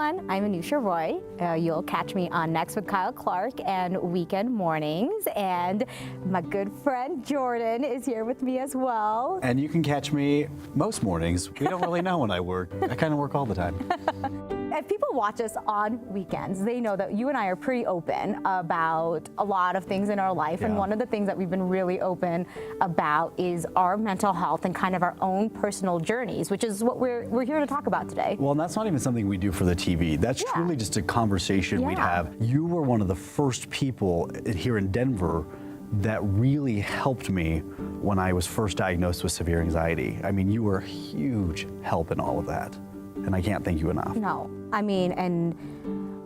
everyone. I'm Anusha Roy. You'll catch me on Next with Kyle Clark and Weekend Mornings. And my good friend Jordan is here with me as well. And you can catch me most mornings. We don't really know when I work. I kind of work all the time. If people watch us on weekends, they know that you and I are pretty open about a lot of things in our life. Yeah. And one of the things that we've been really open about is our mental health and kind of our own personal journeys, which is what we're here to talk about today. Well, and that's not even something we do for the TV. That's truly just a conversation we'd have. You were one of the first people here in Denver that really helped me when I was first diagnosed with severe anxiety. I mean, you were a huge help in all of that. And I can't thank you enough. No, I mean, and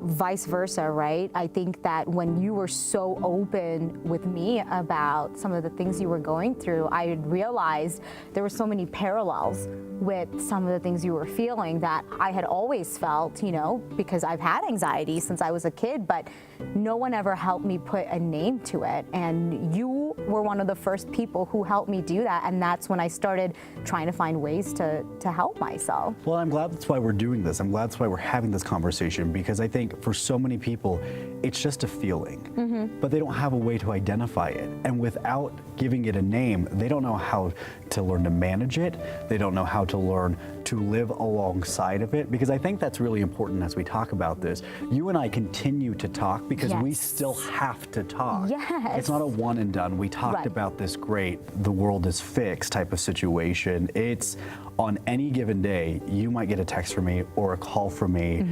vice versa, right? I think that when you were so open with me about some of the things you were going through, I had realized there were so many parallels with some of the things you were feeling that I had always felt, you know, because I've had anxiety since I was a kid, but no one ever helped me put a name to it. And you were one of the first people who helped me do that. And that's when I started trying to find ways to help myself. Well, I'm glad that's why we're doing this. I'm glad that's why we're having this conversation, because I think for so many people, it's just a feeling, but they don't have a way to identify it. And without giving it a name, they don't know how to learn to manage it. They don't know how to learn to live alongside of it, because I think that's really important as we talk about this. You and I continue to talk because we still have to talk. Yes. It's not a one and done. We talked about this great, the world is fixed type of situation. It's on any given day, you might get a text from me or a call from me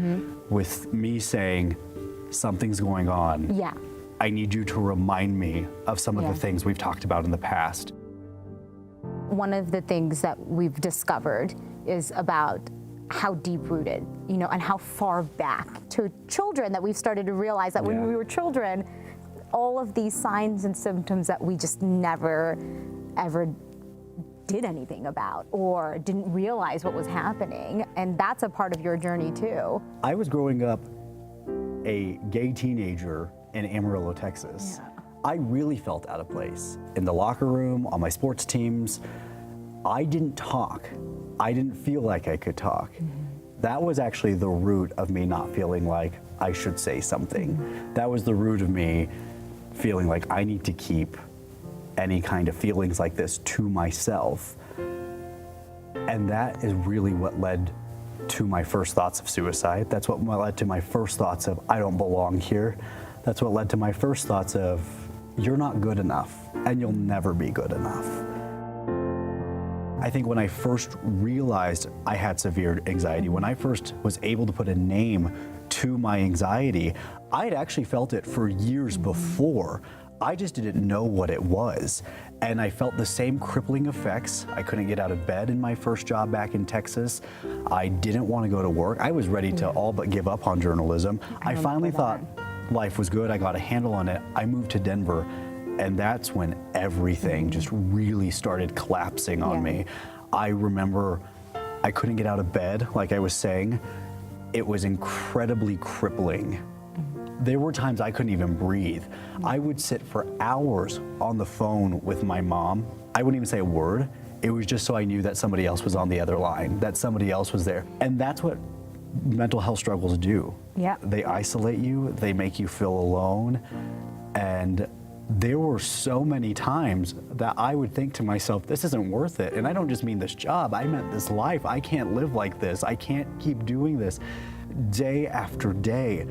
with me saying, something's going on. Yeah. I need you to remind me of some of the things we've talked about in the past. One of the things that we've discovered is about how deep-rooted, you know, and how far back to children that we've started to realize that when we were children, all of these signs and symptoms that we just never, ever did anything about or didn't realize what was happening. And that's a part of your journey too. I was growing up a gay teenager in Amarillo, Texas. I really felt out of place. In the locker room, on my sports teams, I didn't talk. I didn't feel like I could talk. That was actually the root of me not feeling like I should say something. That was the root of me feeling like I need to keep any kind of feelings like this to myself. And that is really what led to my first thoughts of suicide. That's what led to my first thoughts of I don't belong here. That's what led to my first thoughts of you're not good enough and you'll never be good enough. I think when I first realized I had severe anxiety, when I first was able to put a name to my anxiety, I had actually felt it for years before. I just didn't know what it was. And I felt the same crippling effects. I couldn't get out of bed in my first job back in Texas. I didn't want to go to work. I was ready to all but give up on journalism. I finally thought life was good. I got a handle on it. I moved to Denver, and that's when everything just really started collapsing on me. I remember I couldn't get out of bed, like I was saying. It was incredibly crippling. There were times I couldn't even breathe. I would sit for hours on the phone with my mom. I wouldn't even say a word. It was just so I knew that somebody else was on the other line, that somebody else was there. And that's what mental health struggles do. They isolate you, they make you feel alone. And there were so many times that I would think to myself, this isn't worth it. And I don't just mean this job, I meant this life. I can't live like this. I can't keep doing this day after day.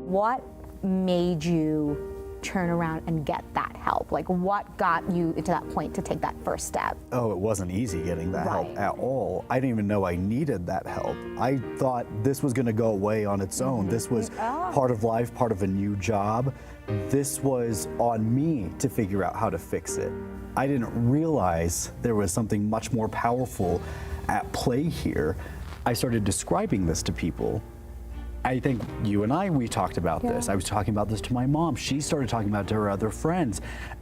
What made you turn around and get that help? Like, what got you to that point to take that first step? Oh, it wasn't easy getting that help at all. I didn't even know I needed that help. I thought this was going to go away on its own. This was part of life, part of a new job. This was on me to figure out how to fix it. I didn't realize there was something much more powerful at play here. I started describing this to people. I think you and we talked about this. I was talking about this to my mom. She started talking about it to her other friends.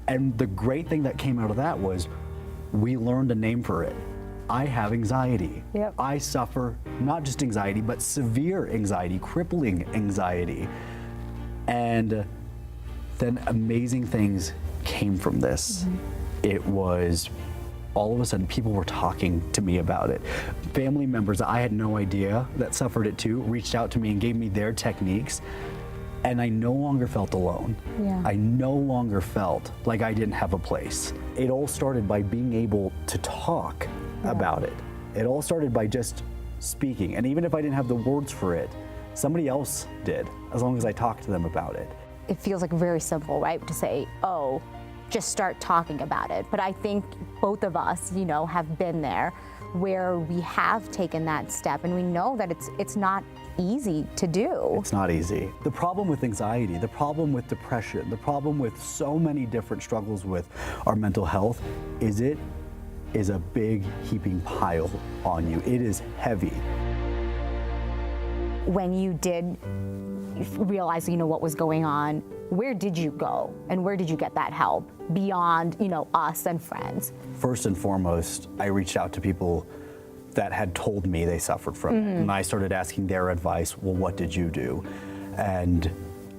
And the great thing that came out of that was we learned a name for it. I have anxiety. I suffer not just anxiety, but severe anxiety, crippling anxiety. And then amazing things came from this. It was all of a sudden people were talking to me about it. Family members that I had no idea that suffered it too reached out to me and gave me their techniques. And I no longer felt alone. Yeah. I no longer felt like I didn't have a place. It all started by being able to talk about it. It all started by just speaking. And even if I didn't have the words for it, somebody else did, as long as I talked to them about it. It feels like very simple, right? To say, oh, just start talking about it. But I think both of us, you know, have been there where we have taken that step and we know that it's not easy to do. It's not easy. The problem with anxiety, the problem with depression, the problem with so many different struggles with our mental health is it is a big heaping pile on you. It is heavy. When you did realize, you know, what was going on, where did you go and where did you get that help beyond, you know, us and friends? First and foremost, I reached out to people that had told me they suffered from it. And I started asking their advice, well, what did you do? And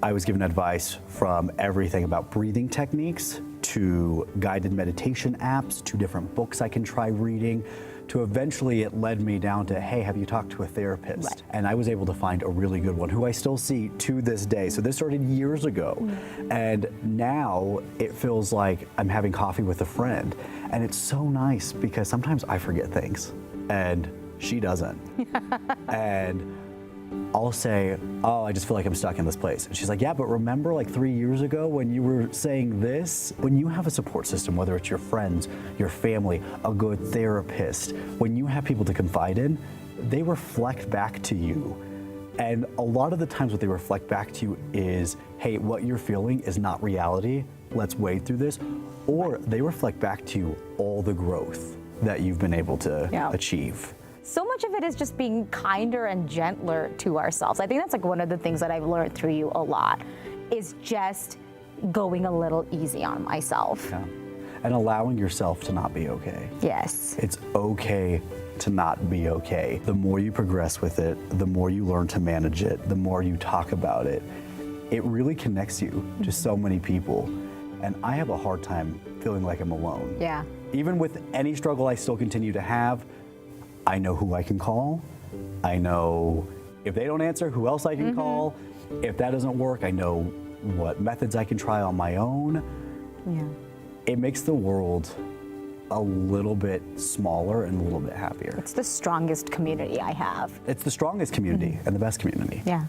I was given advice from everything about breathing techniques to guided meditation apps to different books I can try reading, to eventually it led me down to, hey, have you talked to a therapist? Right. And I was able to find a really good one who I still see to this day. So this started years ago. And now it feels like I'm having coffee with a friend. And it's so nice because sometimes I forget things and she doesn't. And I'll say, oh, I just feel like I'm stuck in this place. And she's like, yeah, but remember like 3 years ago when you were saying this? When you have a support system, whether it's your friends, your family, a good therapist, when you have people to confide in, they reflect back to you. And a lot of the times what they reflect back to you is, hey, what you're feeling is not reality. Let's wade through this. Or they reflect back to you all the growth that you've been able to achieve. So much of it is just being kinder and gentler to ourselves. I think that's like one of the things that I've learned through you a lot is just going a little easy on myself. Yeah. And allowing yourself to not be okay. Yes. It's okay to not be okay. The more you progress with it, the more you learn to manage it, the more you talk about it, it really connects you to so many people. And I have a hard time feeling like I'm alone. Yeah. Even with any struggle I still continue to have, I know who I can call. I know if they don't answer, who else I can call. If that doesn't work, I know what methods I can try on my own. Yeah. It makes the world a little bit smaller and a little bit happier. It's the strongest community I have. It's the strongest community and the best community. Yeah.